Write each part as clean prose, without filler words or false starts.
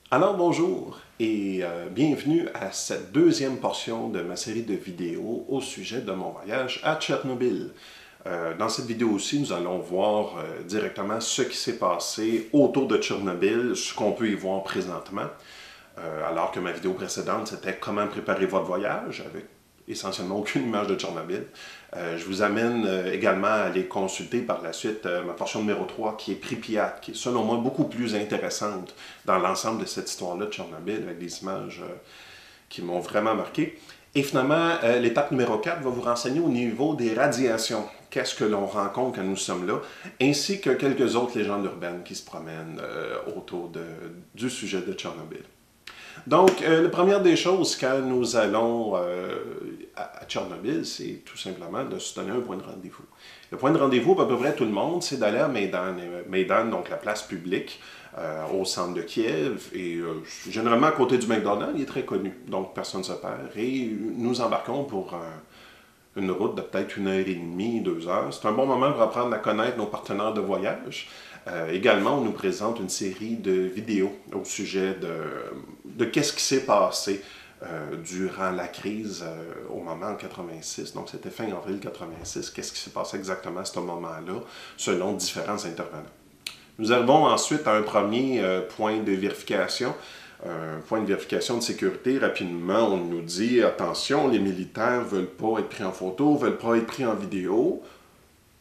Alors bonjour et bienvenue à cette deuxième portion de ma série de vidéos au sujet de mon voyage à Tchernobyl. Dans cette vidéo aussi, nous allons voir directement ce qui s'est passé autour de Tchernobyl, ce qu'on peut y voir présentement. Alors que ma vidéo précédente, c'était comment préparer votre voyage, avec essentiellement aucune image de Tchernobyl. Je vous amène également à aller consulter par la suite ma portion numéro 3 qui est Pripyat, qui est selon moi beaucoup plus intéressante dans l'ensemble de cette histoire-là de Tchernobyl, avec des images qui m'ont vraiment marqué. Et finalement, l'étape numéro 4 va vous renseigner au niveau des radiations. Qu'est-ce que l'on rencontre quand nous sommes là, ainsi que quelques autres légendes urbaines qui se promènent autour du sujet de Tchernobyl. Donc, la première des choses quand nous allons à Tchernobyl, c'est tout simplement de se donner un point de rendez-vous. Le point de rendez-vous, pour à peu près tout le monde, c'est d'aller à Maidan, donc la place publique, au centre de Kiev, et généralement à côté du McDonald's, il est très connu, donc personne ne se perd, et nous embarquons pour une route de peut-être 1 heure et demie, 2 heures. C'est un bon moment pour apprendre à connaître nos partenaires de voyage. Également, on nous présente une série de vidéos au sujet de qu'est-ce qui s'est passé durant la crise au moment en 86. Donc, c'était fin avril 86. Qu'est-ce qui s'est passé exactement à ce moment-là, selon différents intervenants. Nous arrivons ensuite à un premier point de vérification. Un point de vérification de sécurité, rapidement, on nous dit, attention, les militaires ne veulent pas être pris en photo, ne veulent pas être pris en vidéo,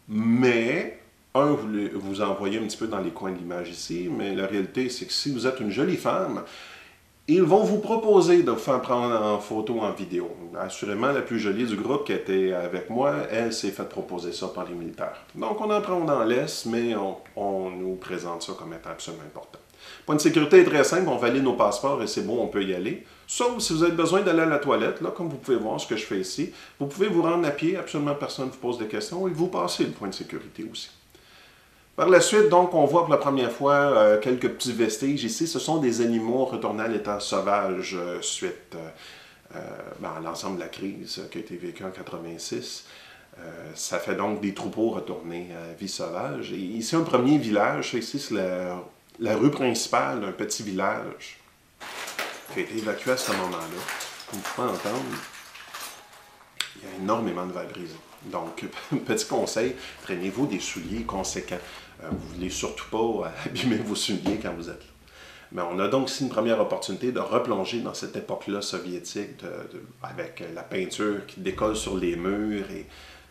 mais, vous envoyez un petit peu dans les coins de l'image ici, mais la réalité, c'est que si vous êtes une jolie femme, ils vont vous proposer de vous faire prendre en photo ou en vidéo. Assurément, la plus jolie du groupe qui était avec moi, elle s'est fait proposer ça par les militaires. Donc, on en prend, on en laisse, mais on nous présente ça comme étant absolument important. Point de sécurité est très simple, on valide nos passeports et c'est bon, on peut y aller. Sauf si vous avez besoin d'aller à la toilette, là, comme vous pouvez voir ce que je fais ici, vous pouvez vous rendre à pied, absolument personne ne vous pose des questions, et vous passez le point de sécurité aussi. Par la suite, donc, on voit pour la première fois quelques petits vestiges ici. Ce sont des animaux retournés à l'état sauvage suite à l'ensemble de la crise qui a été vécue en 86. Ça fait donc des troupeaux retournés à vie sauvage. Et ici, un premier village. Ici, c'est la rue principale d'un petit village qui a été évacué à ce moment-là. Comme vous pouvez entendre, il y a énormément de valorisés. Donc, petit conseil, prenez-vous des souliers conséquents. Vous ne voulez surtout pas abîmer vos souliers quand vous êtes là. Mais on a donc ici une première opportunité de replonger dans cette époque-là soviétique avec la peinture qui décolle sur les murs et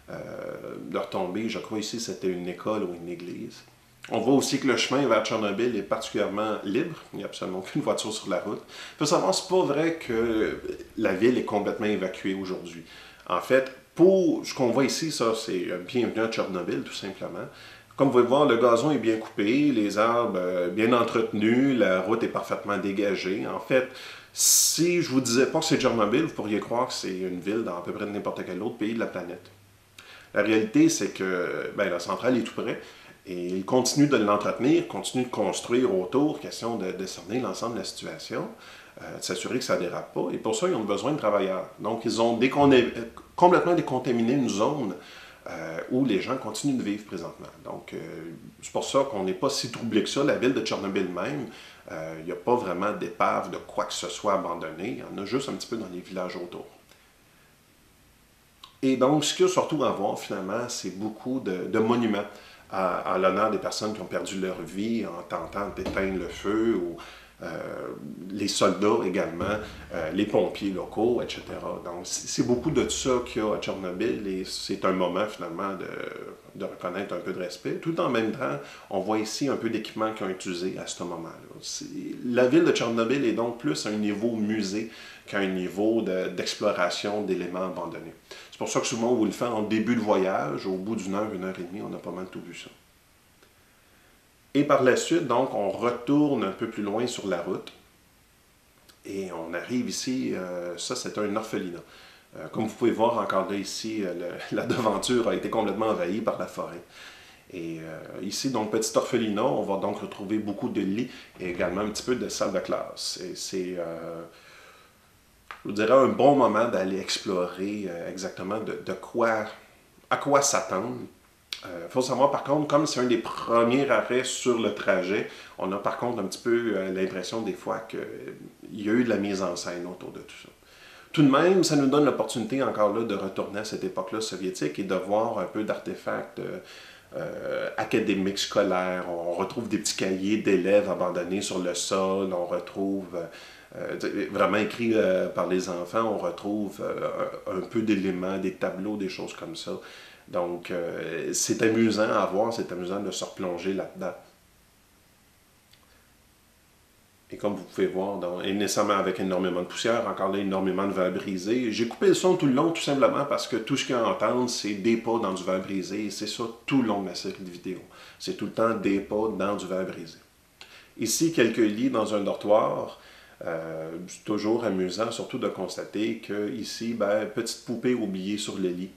de retomber. Je crois ici c'était une école ou une église. On voit aussi que le chemin vers Tchernobyl est particulièrement libre. Il n'y a absolument aucune voiture sur la route. Il faut savoir, c'est pas vrai que la ville est complètement évacuée aujourd'hui. En fait, pour ce qu'on voit ici, ça, c'est bienvenue à Tchernobyl, tout simplement. Comme vous pouvez voir, le gazon est bien coupé, les arbres bien entretenus, la route est parfaitement dégagée. En fait, si je vous disais pas que c'est Tchernobyl, vous pourriez croire que c'est une ville dans à peu près n'importe quel autre pays de la planète. La réalité, c'est que la centrale est tout près et ils continuent de l'entretenir, continuent de construire autour, question de cerner l'ensemble de la situation, de s'assurer que ça ne dérape pas. Et pour ça, ils ont besoin de travailleurs. Donc, ils ont complètement décontaminé une zone où les gens continuent de vivre présentement. Donc, c'est pour ça qu'on n'est pas si troublé que ça. La ville de Tchernobyl même, il n'y a pas vraiment d'épave de quoi que ce soit abandonné. Il y en a juste un petit peu dans les villages autour. Et donc, ce qu'il y a surtout à voir, finalement, c'est beaucoup de monuments à l'honneur des personnes qui ont perdu leur vie en tentant d'éteindre le feu, ou les soldats également, les pompiers locaux, etc. Donc, c'est beaucoup de ça qu'il y a à Tchernobyl et c'est un moment, finalement, de reconnaître un peu de respect. Tout en même temps, on voit ici un peu d'équipements qu'ils ont utilisés à ce moment-là. La ville de Tchernobyl est donc plus à un niveau musée qu'à un niveau d'exploration d'éléments abandonnés. C'est pour ça que souvent, on vous le fait en début de voyage, au bout d'1 heure, 1 heure et demie, on a pas mal tout vu ça. Et par la suite, donc, on retourne un peu plus loin sur la route. Et on arrive ici, ça c'est un orphelinat. Comme vous pouvez voir encore là ici, la devanture a été complètement envahie par la forêt. Et ici, donc, petit orphelinat, on va donc retrouver beaucoup de lits et également un petit peu de salle de classe. Et c'est, je vous dirais, un bon moment d'aller explorer exactement à quoi s'attendre faut savoir par contre, comme c'est un des premiers arrêts sur le trajet, on a par contre un petit peu l'impression des fois qu'il y a eu de la mise en scène autour de tout ça. Tout de même, ça nous donne l'opportunité encore là de retourner à cette époque-là soviétique et de voir un peu d'artefacts académiques scolaires. On retrouve des petits cahiers d'élèves abandonnés sur le sol, on retrouve vraiment écrit par les enfants, on retrouve un peu d'éléments, des tableaux, des choses comme ça. Donc, c'est amusant à voir, c'est amusant de se replonger là-dedans. Et comme vous pouvez voir, et nécessairement avec énormément de poussière, encore là, énormément de verre brisé. J'ai coupé le son tout le long, tout simplement parce que tout ce qu'il y a à entendre, c'est des pas dans du verre brisé. Et c'est ça tout le long de la série de vidéos. C'est tout le temps des pas dans du verre brisé. Ici, quelques lits dans un dortoir. C'est toujours amusant, surtout de constater que ici, ben, petite poupée oubliée sur le lit.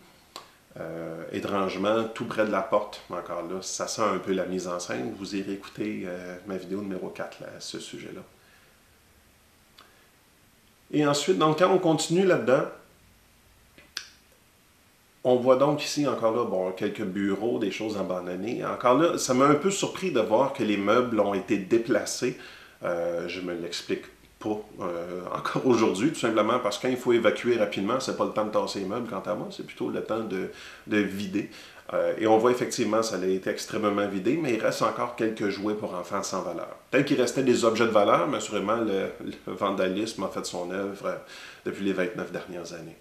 Étrangement, tout près de la porte, encore là, ça sent un peu la mise en scène. Vous irez écouter ma vidéo numéro 4 là, à ce sujet-là. Et ensuite, donc, quand on continue là-dedans, on voit donc ici, encore là, bon, quelques bureaux, des choses abandonnées. Encore là, ça m'a un peu surpris de voir que les meubles ont été déplacés. Je me l'explique pas encore aujourd'hui, tout simplement parce que quand il faut évacuer rapidement, c'est pas le temps de tasser les meubles, quant à moi, c'est plutôt le temps de vider. Et on voit effectivement, ça a été extrêmement vidé, mais il reste encore quelques jouets pour enfants sans valeur. Peut-être qu'il restait des objets de valeur, mais assurément, le vandalisme a fait son œuvre depuis les 29 dernières années.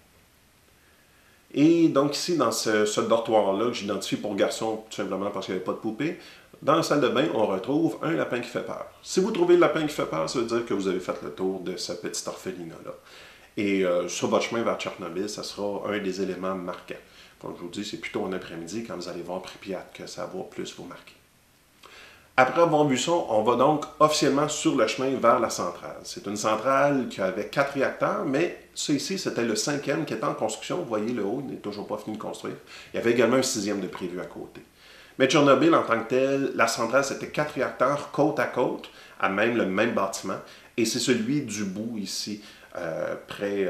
Et donc ici, dans ce dortoir-là, que j'identifie pour garçon, tout simplement parce qu'il n'y avait pas de poupée, dans la salle de bain, on retrouve un lapin qui fait peur. Si vous trouvez le lapin qui fait peur, ça veut dire que vous avez fait le tour de ce petit orphelinat-là. Et sur votre chemin vers Tchernobyl, ça sera un des éléments marquants. Comme je vous dis, c'est plutôt en après-midi, quand vous allez voir Pripyat, que ça va plus vous marquer. Après avoir vu ça, on va donc officiellement sur le chemin vers la centrale. C'est une centrale qui avait 4 réacteurs, mais ça ici, c'était le 5e qui était en construction. Vous voyez, le haut n'est toujours pas fini de construire. Il y avait également un 6e de prévu à côté. Mais Tchernobyl, en tant que tel, la centrale, c'était 4 réacteurs côte à côte, à même le même bâtiment. Et c'est celui du bout ici, près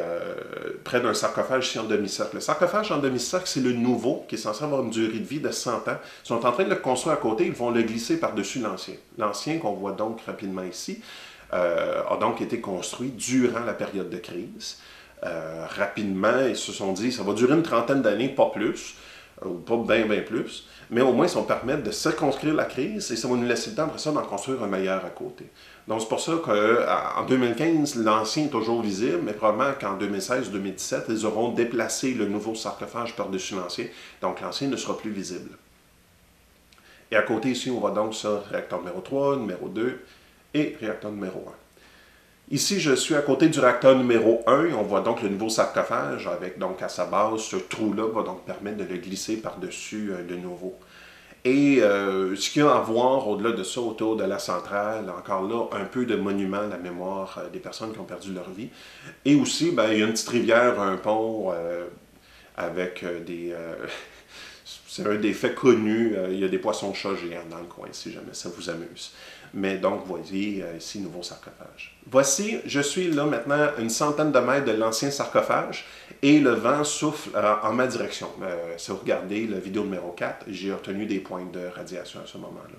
d'un sarcophage ici en demi-cercle. Le sarcophage en demi-cercle, c'est le nouveau, qui est censé avoir une durée de vie de 100 ans. Ils sont en train de le construire à côté, ils vont le glisser par-dessus l'ancien. L'ancien, qu'on voit donc rapidement ici, a donc été construit durant la période de crise. Rapidement, ils se sont dit, ça va durer une trentaine d'années, pas plus, ou pas bien plus, mais au moins ça va permettre de circonscrire la crise et ça va nous laisser le temps après ça d'en construire un meilleur à côté. Donc c'est pour ça qu'en 2015, l'ancien est toujours visible, mais probablement qu'en 2016-2017, ils auront déplacé le nouveau sarcophage par-dessus l'ancien, donc l'ancien ne sera plus visible. Et à côté ici, on voit donc ça, réacteur numéro 3, numéro 2 et réacteur numéro 1. Ici, je suis à côté du réacteur numéro 1, on voit donc le nouveau sarcophage avec donc à sa base, ce trou-là va donc permettre de le glisser par-dessus le nouveau. Et ce qu'il y a à voir au-delà de ça, autour de la centrale, encore là, un peu de monument à la mémoire des personnes qui ont perdu leur vie. Et aussi, ben, il y a une petite rivière, un pont avec des... c'est un des faits connus, il y a des poissons-chats géants dans le coin, si jamais ça vous amuse. Mais donc, voyez, ici, nouveau sarcophage. Voici, je suis là maintenant à une centaine de mètres de l'ancien sarcophage et le vent souffle en ma direction. Si vous regardez la vidéo numéro 4, j'ai obtenu des points de radiation à ce moment-là.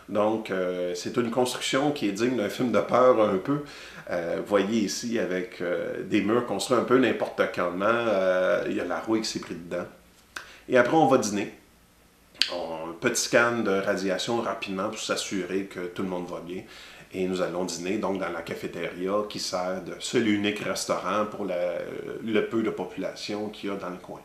Donc, c'est une construction qui est digne d'un film de peur un peu. Voyez ici, avec des murs construits un peu n'importe comment, il y a la rouille qui s'est pris dedans. Et après, on va dîner. Un petit scan de radiation rapidement pour s'assurer que tout le monde va bien. Et nous allons dîner donc dans la cafétéria qui sert de seul et unique restaurant pour le peu de population qu'il y a dans le coin.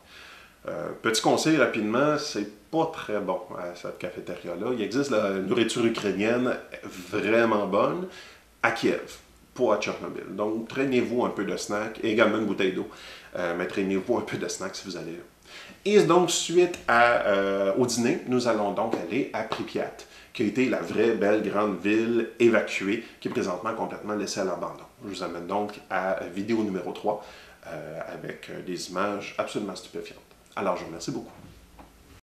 Petit conseil rapidement, c'est pas très bon cette cafétéria-là. Il existe la nourriture ukrainienne vraiment bonne à Kiev, pas à Tchernobyl. Donc traînez-vous un peu de snack et également une bouteille d'eau. Mais traînez-vous un peu de snack si vous allez là. Et donc, suite au dîner, nous allons donc aller à Pripyat, qui a été la vraie belle grande ville évacuée, qui est présentement complètement laissée à l'abandon. Je vous amène donc à vidéo numéro 3, avec des images absolument stupéfiantes. Alors, je vous remercie beaucoup.